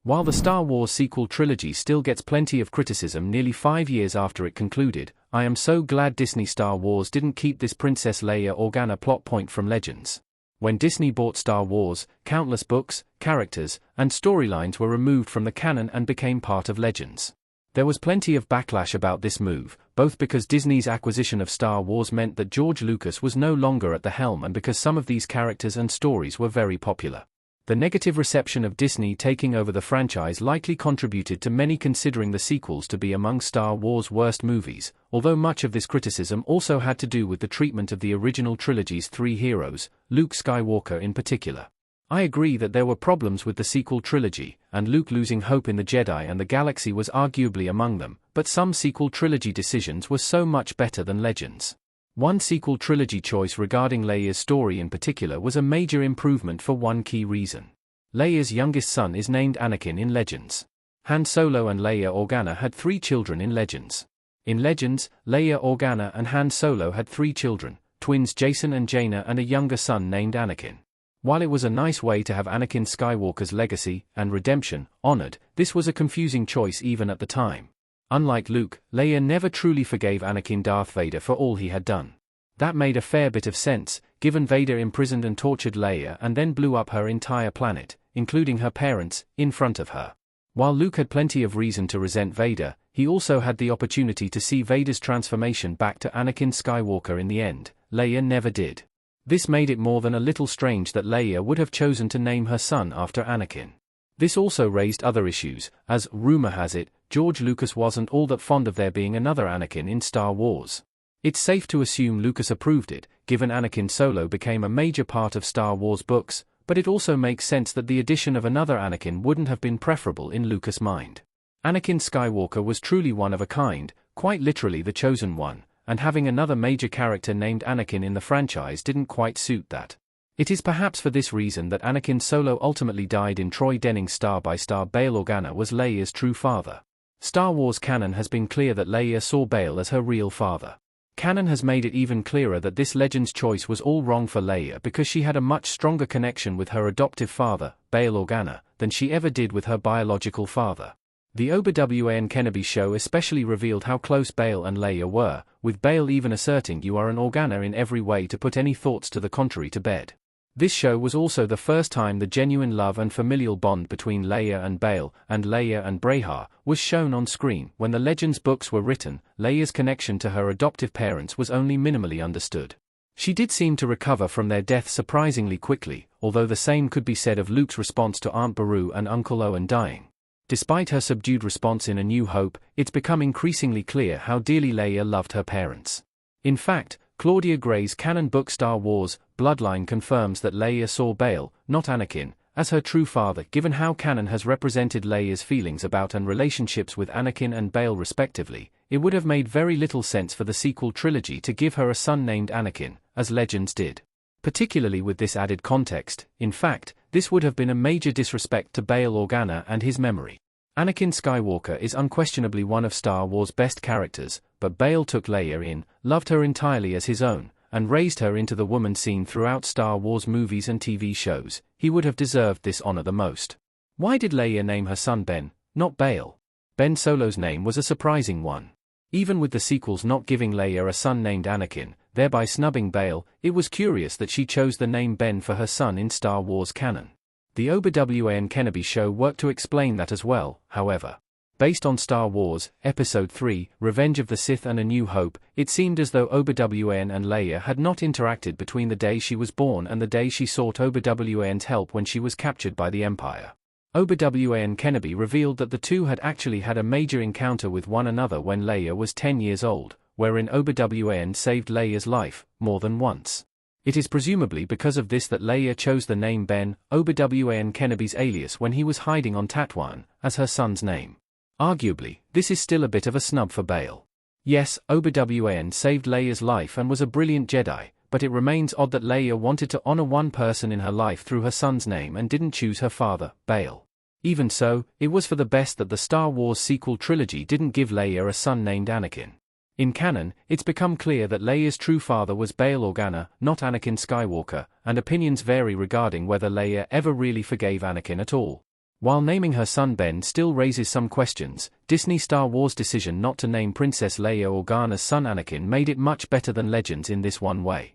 While the Star Wars sequel trilogy still gets plenty of criticism nearly 5 years after it concluded, I am so glad Disney Star Wars didn't keep this Princess Leia Organa plot point from Legends. When Disney bought Star Wars, countless books, characters, and storylines were removed from the canon and became part of Legends. There was plenty of backlash about this move, both because Disney's acquisition of Star Wars meant that George Lucas was no longer at the helm and because some of these characters and stories were very popular. The negative reception of Disney taking over the franchise likely contributed to many considering the sequels to be among Star Wars' worst movies, although much of this criticism also had to do with the treatment of the original trilogy's 3 heroes, Luke Skywalker in particular. I agree that there were problems with the sequel trilogy, and Luke losing hope in the Jedi and the galaxy was arguably among them, but some sequel trilogy decisions were so much better than Legends. One sequel trilogy choice regarding Leia's story in particular was a major improvement for one key reason. Leia's youngest son is named Anakin in Legends. Han Solo and Leia Organa had 3 children in Legends. In Legends, Leia Organa and Han Solo had 3 children, twins Jason and Jaina, and a younger son named Anakin. While it was a nice way to have Anakin Skywalker's legacy and redemption honored, this was a confusing choice even at the time. Unlike Luke, Leia never truly forgave Anakin Darth Vader for all he had done. That made a fair bit of sense, given Vader imprisoned and tortured Leia and then blew up her entire planet, including her parents, in front of her. While Luke had plenty of reason to resent Vader, he also had the opportunity to see Vader's transformation back to Anakin Skywalker in the end. Leia never did. This made it more than a little strange that Leia would have chosen to name her son after Anakin. This also raised other issues, as, rumor has it, George Lucas wasn't all that fond of there being another Anakin in Star Wars. It's safe to assume Lucas approved it, given Anakin Solo became a major part of Star Wars books, but it also makes sense that the addition of another Anakin wouldn't have been preferable in Lucas' mind. Anakin Skywalker was truly one of a kind, quite literally the chosen one, and having another major character named Anakin in the franchise didn't quite suit that. It is perhaps for this reason that Anakin Solo ultimately died in Troy Denning's Star by Star. Bail Organa was Leia's true father. Star Wars canon has been clear that Leia saw Bail as her real father. Canon has made it even clearer that this Legends choice was all wrong for Leia because she had a much stronger connection with her adoptive father, Bail Organa, than she ever did with her biological father. The Obi-Wan Kenobi show especially revealed how close Bail and Leia were, with Bail even asserting "You are an Organa in every way" to put any thoughts to the contrary to bed. This show was also the first time the genuine love and familial bond between Leia and Bail, and Leia and Brehar, was shown on screen. When the Legends books were written, Leia's connection to her adoptive parents was only minimally understood. She did seem to recover from their death surprisingly quickly, although the same could be said of Luke's response to Aunt Beru and Uncle Owen dying. Despite her subdued response in A New Hope, it's become increasingly clear how dearly Leia loved her parents. In fact, Claudia Gray's canon book Star Wars: Bloodline confirms that Leia saw Bail, not Anakin, as her true father. Given how canon has represented Leia's feelings about and relationships with Anakin and Bail respectively, it would have made very little sense for the sequel trilogy to give her a son named Anakin, as Legends did. Particularly with this added context, in fact, this would have been a major disrespect to Bail Organa and his memory. Anakin Skywalker is unquestionably one of Star Wars' best characters, but Bail took Leia in, loved her entirely as his own, and raised her into the woman seen throughout Star Wars movies and TV shows. He would have deserved this honor the most. Why did Leia name her son Ben, not Bail? Ben Solo's name was a surprising one. Even with the sequels not giving Leia a son named Anakin, thereby snubbing Bail, it was curious that she chose the name Ben for her son in Star Wars canon. The Obi-Wan Kenobi show worked to explain that as well, however. Based on Star Wars, Episode 3, Revenge of the Sith and A New Hope, it seemed as though Obi-Wan and Leia had not interacted between the day she was born and the day she sought Obi-Wan's help when she was captured by the Empire. Obi-Wan Kenobi revealed that the two had actually had a major encounter with one another when Leia was 10 years old, wherein Obi-Wan saved Leia's life, more than once. It is presumably because of this that Leia chose the name Ben, Obi-Wan Kenobi's alias when he was hiding on Tatooine, as her son's name. Arguably, this is still a bit of a snub for Bail. Yes, Obi-Wan saved Leia's life and was a brilliant Jedi, but it remains odd that Leia wanted to honor one person in her life through her son's name and didn't choose her father, Bail. Even so, it was for the best that the Star Wars sequel trilogy didn't give Leia a son named Anakin. In canon, it's become clear that Leia's true father was Bail Organa, not Anakin Skywalker, and opinions vary regarding whether Leia ever really forgave Anakin at all. While naming her son Ben still raises some questions, Disney Star Wars' decision not to name Princess Leia Organa's son Anakin made it much better than Legends in this one way.